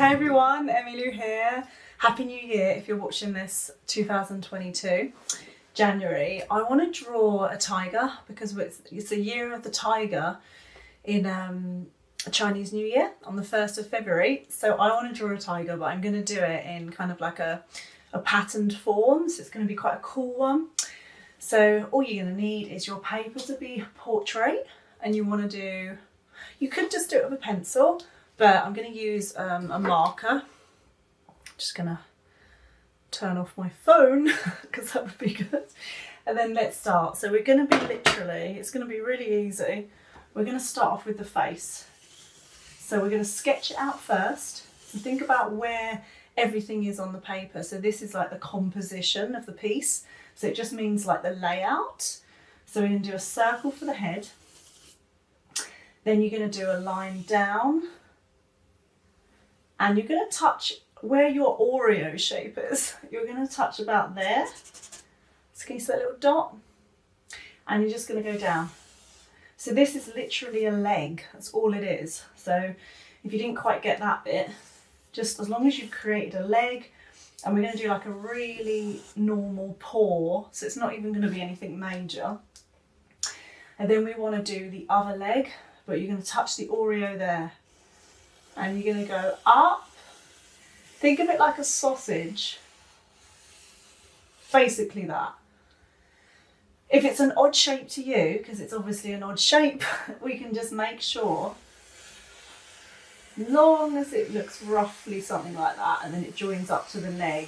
Hey everyone, emmy-lou here. Happy New Year if you're watching this 2022, January. I want to draw a tiger because it's a year of the tiger in Chinese New Year on the 1st of February. So I want to draw a tiger, but I'm going to do it in kind of like a patterned form. So it's going to be quite a cool one. So all you're going to need is your paper to be portrait, and you could just do it with a pencil, but I'm going to use a marker. Just going to turn off my phone because that would be good. And then let's start. So we're going to be it's going to be really easy. We're going to start off with the face. So we're going to sketch it out first. So think about where everything is on the paper. So this is like the composition of the piece. So it just means like the layout. So we're going to do a circle for the head. Then you're going to do a line down. And you're going to touch where your Oreo shape is. You're going to touch about there. So can you see that little dot? And you're just going to go down. So this is literally a leg. That's all it is. So if you didn't quite get that bit, just as long as you've created a leg, and we're going to do like a really normal paw. So it's not even going to be anything major. And then we want to do the other leg, but you're going to touch the Oreo there. And you're going to go up. Think of it like a sausage. Basically that. If it's an odd shape to you, because it's obviously an odd shape, we can just make sure, long as it looks roughly something like that, and then it joins up to the leg,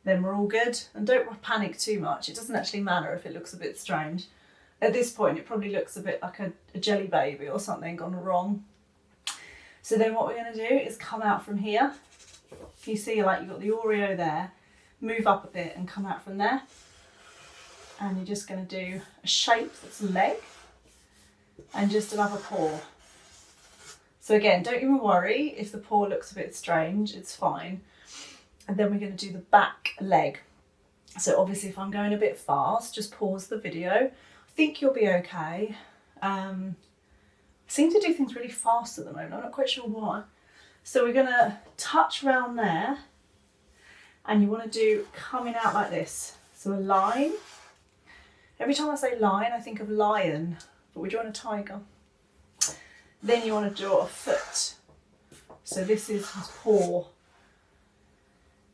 then we're all good. And don't panic too much. It doesn't actually matter if it looks a bit strange. At this point, it probably looks a bit like a jelly baby or something gone wrong. So then what we're going to do is come out from here. You see, like, you've got the Oreo there. Move up a bit and come out from there. And you're just going to do a shape that's a leg. And just another paw. So again, don't even worry if the paw looks a bit strange. It's fine. And then we're going to do the back leg. So obviously if I'm going a bit fast, just pause the video. I think you'll be okay. Seem to do things really fast at the moment. I'm not quite sure why. So we're going to touch around there, and you want to do coming out like this. So a line. Every time I say line, I think of lion, but we're drawing a tiger. Then you want to draw a foot. So this is his paw.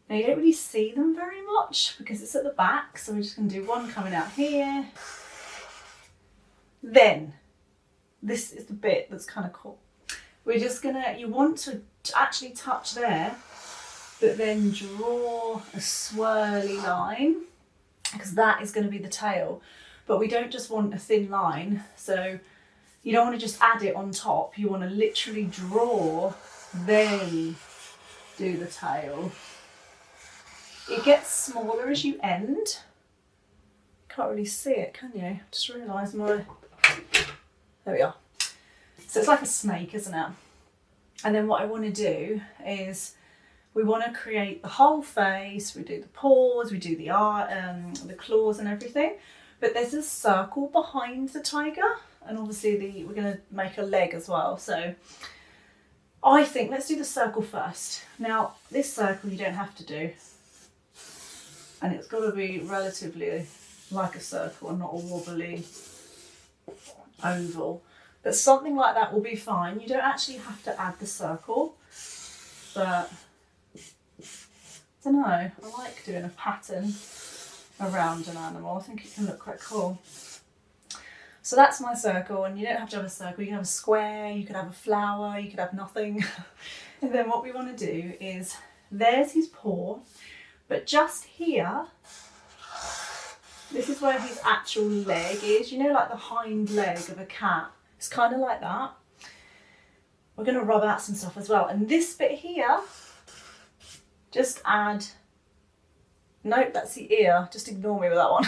Now you don't really see them very much because it's at the back. So we're just going to do one coming out here. Then, this is the bit that's kind of cool. We're just you want to actually touch there, but then draw a swirly line, because that is going to be the tail. But we don't just want a thin line, so you don't want to just add it on top. You want to literally draw, then do the tail. It gets smaller as you end. Can't really see it, can you? Just realised there we are. So it's like a snake, isn't it? And then what I want to do is we want to create the whole face. We do the paws, we do the claws and everything. But there's a circle behind the tiger, and obviously we're going to make a leg as well. So I think let's do the circle first. Now this circle you don't have to do, and it's got to be relatively like a circle and not a wobbly oval. But something like that will be fine. You don't actually have to add the circle, but I don't know, I like doing a pattern around an animal. I think it can look quite cool. So that's my circle, and you don't have to have a circle. You can have a square, you could have a flower, you could have nothing. And then what we want to do is, there's his paw, but just here, this is where his actual leg is. You know, like the hind leg of a cat. It's kind of like that. We're going to rub out some stuff as well. And this bit here, just add, nope, that's the ear. Just ignore me with that one.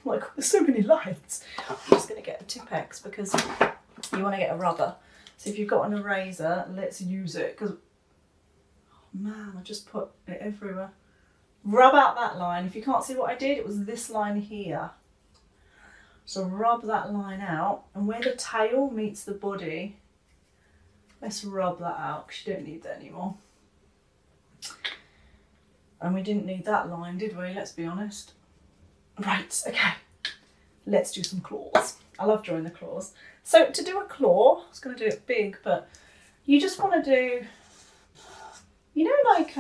Like, there's so many lines. I'm just going to get a Tipp-Ex because you want to get a rubber. So if you've got an eraser, let's use it. Because, oh man, I just put it everywhere. Rub out that line. If you can't see what I did, it was this line here. So rub that line out, and where the tail meets the body, Let's rub that out because you don't need that anymore. And we didn't need that line, did we? Let's be honest. Right, okay. Let's do some claws. I love drawing the claws. So to do a claw, I was going to do it big, but you just want to do, you know, like,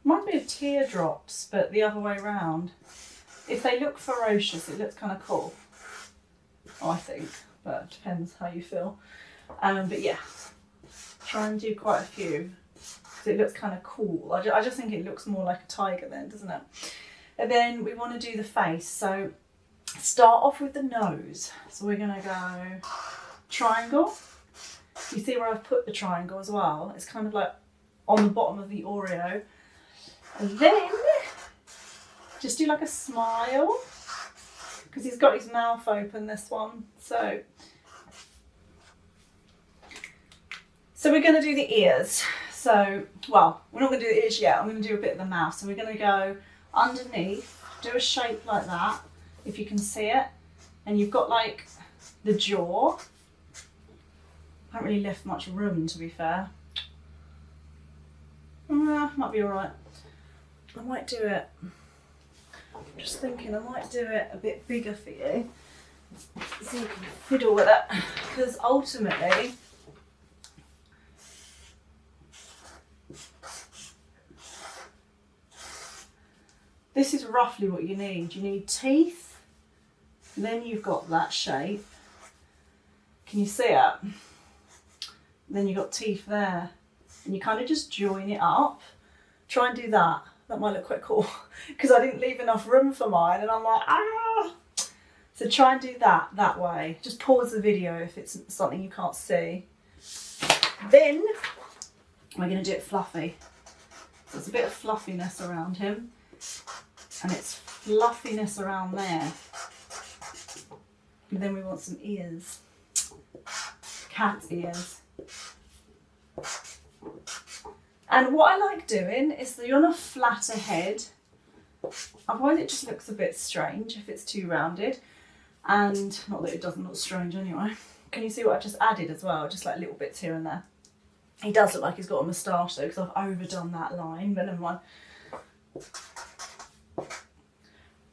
reminds me of teardrops, but the other way around. If they look ferocious, it looks kind of cool. Oh, I think, but it depends how you feel. But yeah, try and do quite a few. It looks kind of cool. I just think it looks more like a tiger then, doesn't it? And then we want to do the face. So start off with the nose. So we're going to go triangle. You see where I've put the triangle as well? It's kind of like on the bottom of the Oreo. And then just do like a smile, because he's got his mouth open, this one. So we're going to do the ears. So, well, we're not going to do the ears yet. I'm going to do a bit of the mouth. So we're going to go underneath, do a shape like that, if you can see it. And you've got like the jaw. I haven't really left much room, to be fair. Might be all right. I might do it. I'm just thinking I might do it a bit bigger for you, so you can fiddle with it. Because ultimately, this is roughly what you need. You need teeth, then you've got that shape. Can you see it? Then you've got teeth there. And you kind of just join it up. Try and do that. That might look quite cool. Because I didn't leave enough room for mine and I'm like, ah! So try and do that way. Just pause the video if it's something you can't see. Then we're going to do it fluffy. So there's a bit of fluffiness around him. And it's fluffiness around there. And then we want some ears. Cat ears. And what I like doing is that you're on a flatter head. Otherwise it just looks a bit strange if it's too rounded. And not that it doesn't look strange anyway. Can you see what I've just added as well? Just like little bits here and there. He does look like he's got a moustache though, because I've overdone that line, but never mind.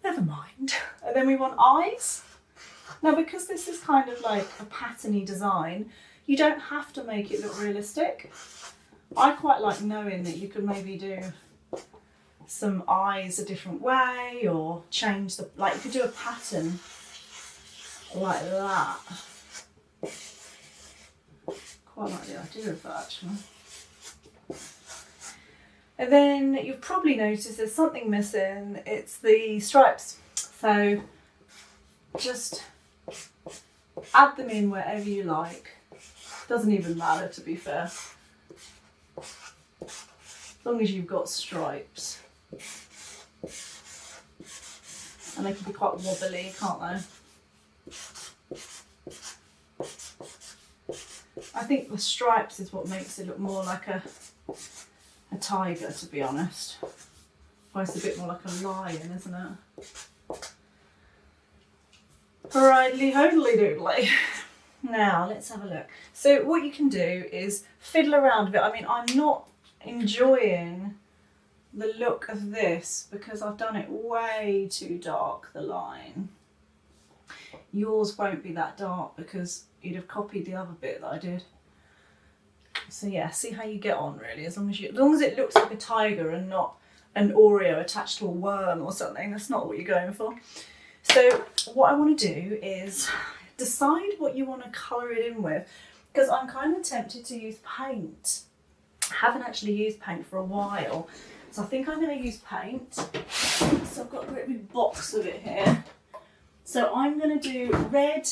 Never mind. And then we want eyes. Now because this is kind of like a patterny design, you don't have to make it look realistic. I quite like knowing that you could maybe do some eyes a different way, or change the, like you could do a pattern like that. Quite like the idea of that actually. And then you've probably noticed there's something missing. It's the stripes. So just add them in wherever you like. Doesn't even matter, to be fair. As long as you've got stripes. And they can be quite wobbly, can't they? I think the stripes is what makes it look more like a tiger, to be honest. Well, it's a bit more like a lion, isn't it? Rightly hodly doodly. Now, let's have a look. So what you can do is fiddle around a bit. I mean, I'm not enjoying the look of this because I've done it way too dark, the line. Yours won't be that dark because you'd have copied the other bit that I did. So yeah, see how you get on really. As long as it looks like a tiger and not an Oreo attached to a worm or something, that's not what you're going for. So what I want to do is decide what you want to colour it in with, because I'm kind of tempted to use paint. I haven't actually used paint for a while, so I think I'm going to use paint. So I've got a great big box of it here. So I'm going to do red.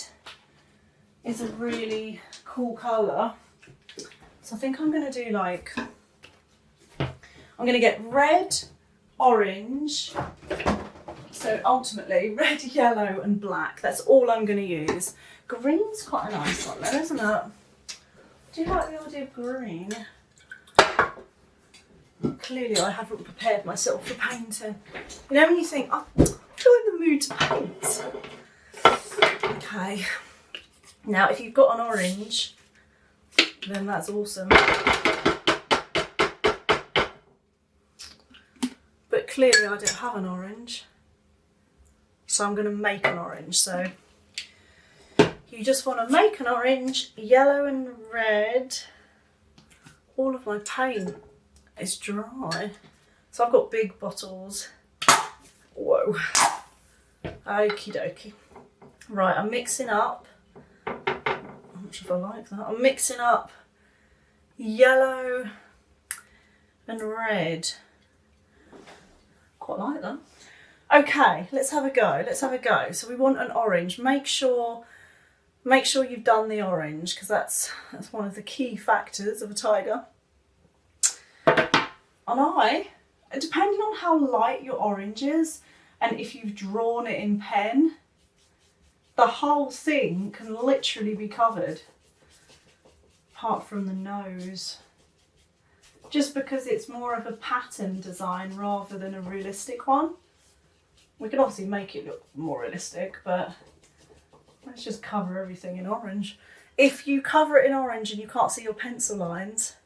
Is a really cool colour. So I think I'm going to do like, I'm going to get red, orange. So ultimately, red, yellow and black. That's all I'm going to use. Green's quite a nice one then, isn't it? Do you like the idea of green? Clearly I haven't prepared myself for painting. You know when you think, oh, I'm in the mood to paint. Okay. Now if you've got an orange, then that's awesome. But clearly I don't have an orange, so I'm going to make an orange. So you just want to make an orange, yellow and red. All of my paint is dry, so I've got big bottles. Whoa. Okie dokie. Right, I'm mixing up. I'm not sure if I like that. I'm mixing up yellow and red. Quite like that. Okay, let's have a go. Let's have a go. So we want an orange. Make sure you've done the orange, because that's one of the key factors of a tiger. And depending on how light your orange is, and if you've drawn it in pen, the whole thing can literally be covered, apart from the nose. Just because it's more of a pattern design rather than a realistic one. We can obviously make it look more realistic, but let's just cover everything in orange. If you cover it in orange and you can't see your pencil lines,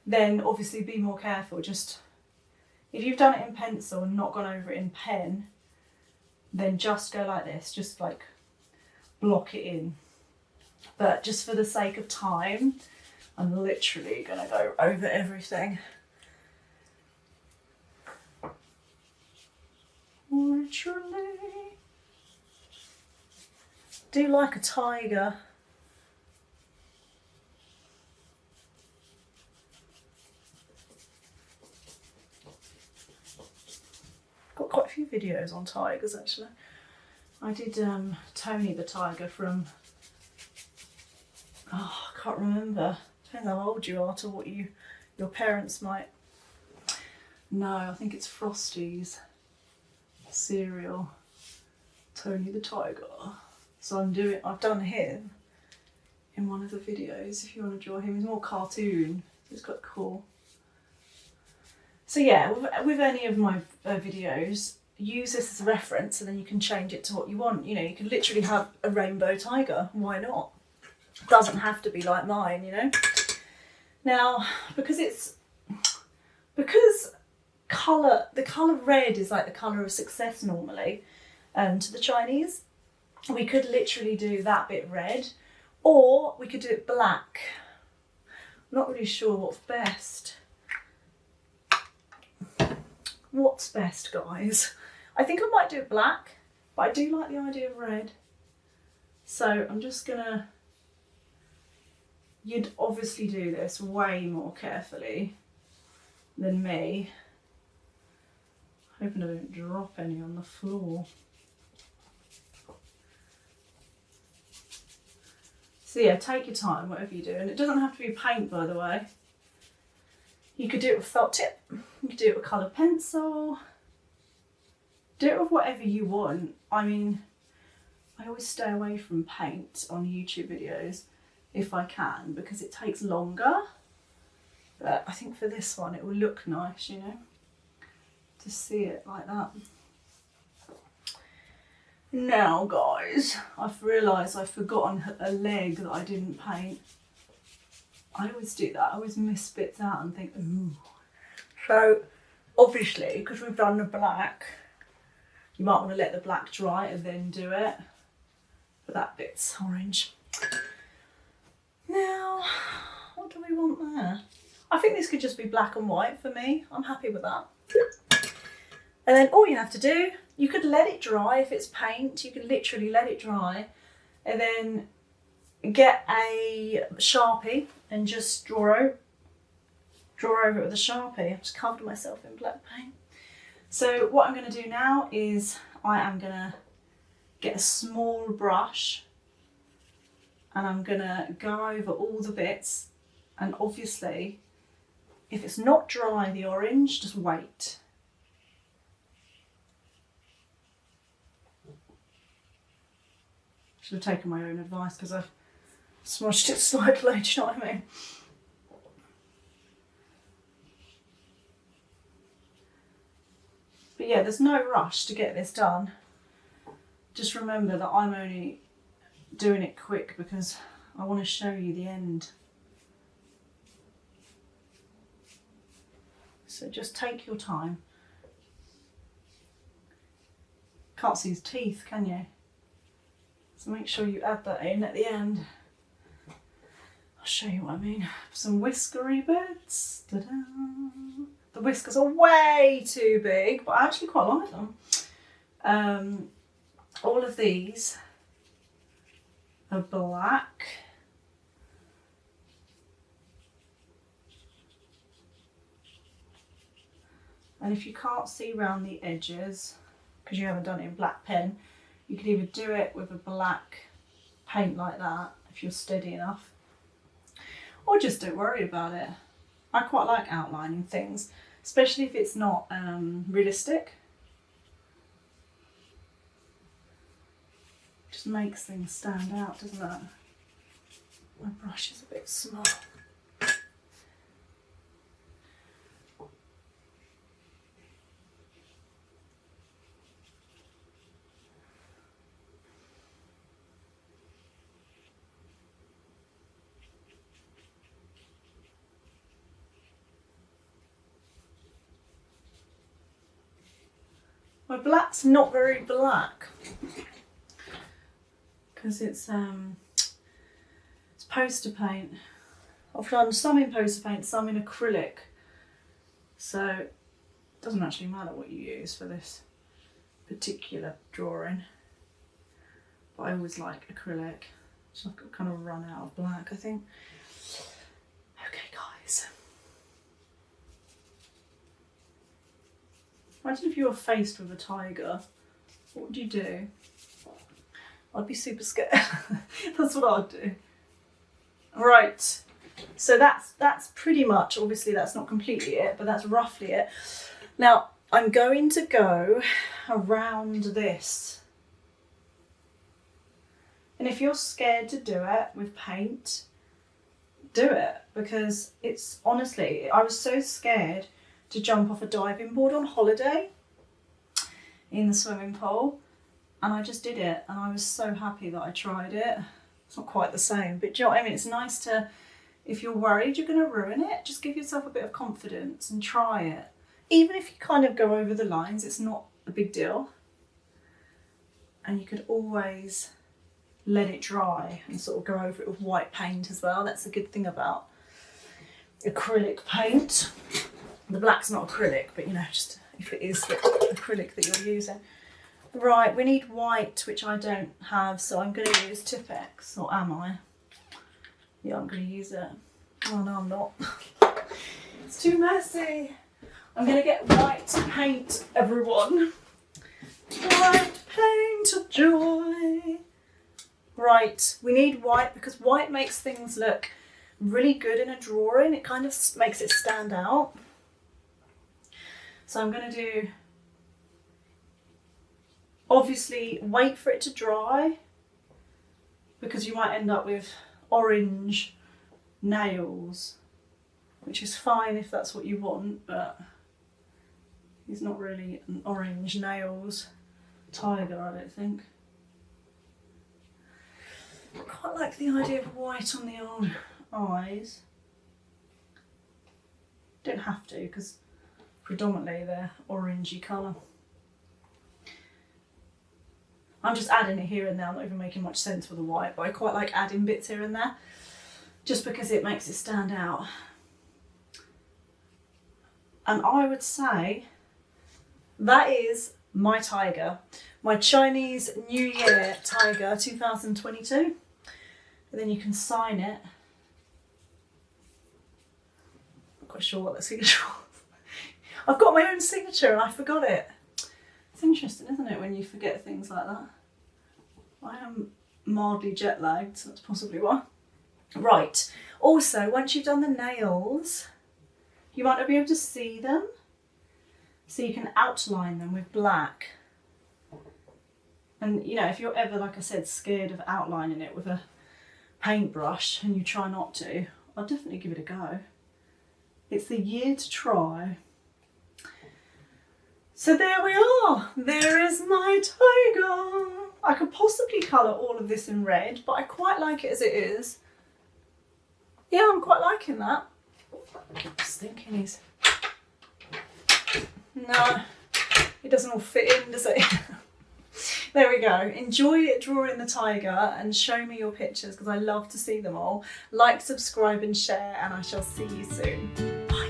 then obviously be more careful. Just, if you've done it in pencil and not gone over it in pen, then just go like this, just like block it in. But just for the sake of time, I'm literally gonna go over everything. Literally. Do like a tiger. Got quite a few videos on tigers actually. I did Tony the tiger from, I can't remember. Depends how old you are to what your parents might know. I think it's Frosty's cereal, Tony the tiger. So I've done him in one of the videos if you want to draw him. He's more cartoon, so it's quite cool. So yeah, with any of my videos, use this as a reference and then you can change it to what you want. You know, you can literally have a rainbow tiger, why not? It doesn't have to be like mine, you know. Now, because the colour red is like the colour of success normally to the Chinese, we could literally do that bit red, or we could do it black. I'm not really sure what's best. What's best, guys? I think I might do it black, but I do like the idea of red. So I'm just gonna, you'd obviously do this way more carefully than me. Hoping I don't drop any on the floor. So yeah, take your time, whatever you do. And it doesn't have to be paint, by the way. You could do it with felt tip, you could do it with coloured pencil, do it with whatever you want. I mean, I always stay away from paint on YouTube videos if I can, because it takes longer. But I think for this one it will look nice, you know, to see it like that. Now guys, I've realised I've forgotten a leg that I didn't paint. I always do that, I always miss bits out and think, ooh. So obviously, because we've done the black, you might want to let the black dry and then do it. But that bit's orange. Now, what do we want there? I think this could just be black and white for me. I'm happy with that. And then all you have to do, you could let it dry if it's paint. You can literally let it dry and then get a Sharpie and just draw over it with a Sharpie. I've just covered myself in black paint. So what I'm going to do now is I am going to get a small brush and I'm going to go over all the bits, and obviously if it's not dry, the orange, just wait. Should have taken my own advice because I've smudged it slightly, do you know what I mean? But yeah, there's no rush to get this done. Just remember that I'm only doing it quick because I want to show you the end So just take your time. Can't see his teeth, can you? So make sure you add that in at the end. I'll show you what I mean. Some whiskery bits. Ta-da. The whiskers are way too big, but I actually quite like them. All of these are black. And if you can't see around the edges, because you haven't done it in black pen, you could either do it with a black paint like that, if you're steady enough, or just don't worry about it. I quite like outlining things, especially if it's not realistic. Just makes things stand out, doesn't it? My brush is a bit small. My black's not very black because it's poster paint. I've done some in poster paint, some in acrylic, so it doesn't actually matter what you use for this particular drawing, but I always like acrylic, so I've got kind of run out of black, I think. Okay guys, imagine if you were faced with a tiger, what would you do? I'd be super scared. That's what I'd do. Right, so that's pretty much, obviously that's not completely it, but that's roughly it. Now I'm going to go around this. And if you're scared to do it with paint, do it, because it's honestly, I was so scared to jump off a diving board on holiday in the swimming pool, and I just did it, and I was so happy that I tried it. It's not quite the same, but do you know what I mean? It's nice to, if you're worried you're going to ruin it, just give yourself a bit of confidence and try it. Even if you kind of go over the lines, it's not a big deal. And you could always let it dry and sort of go over it with white paint as well. That's the good thing about acrylic paint. The black's not acrylic, but you know, just if it is the acrylic that you're using. Right, we need white, which I don't have, so I'm going to use Tipex, or am I? Yeah, I'm going to use it. Oh no, I'm not. It's too messy. I'm going to get white paint, everyone. White paint of joy. Right, we need white because white makes things look really good in a drawing. It kind of makes it stand out. So I'm going to do, obviously wait for it to dry, because you might end up with orange nails, which is fine if that's what you want, but he's not really an orange nails tiger, I don't think. I quite like the idea of white on the old eyes. Don't have to, because predominantly they're orangey colour. I'm just adding it here and there. I'm not even making much sense with the white, but I quite like adding bits here and there just because it makes it stand out. And I would say that is my tiger, my Chinese New Year tiger 2022. And then you can sign it. Not quite sure what the signature was. I've got my own signature and I forgot it. It's interesting, isn't it, when you forget things like that? I am mildly jet lagged, so that's possibly why. Right, also, once you've done the nails, you might not be able to see them, so you can outline them with black. And you know, if you're ever, like I said, scared of outlining it with a paintbrush and you try not to, I'll definitely give it a go. It's the year to try. So there we are, there is my tiger. I could possibly colour all of this in red, but I quite like it as it is. Yeah, I'm quite liking that. Just thinking he's No, it doesn't all fit in, does it? There we go. Enjoy drawing the tiger and show me your pictures because I love to see them all. Like, subscribe and share, and I shall see you soon. Bye.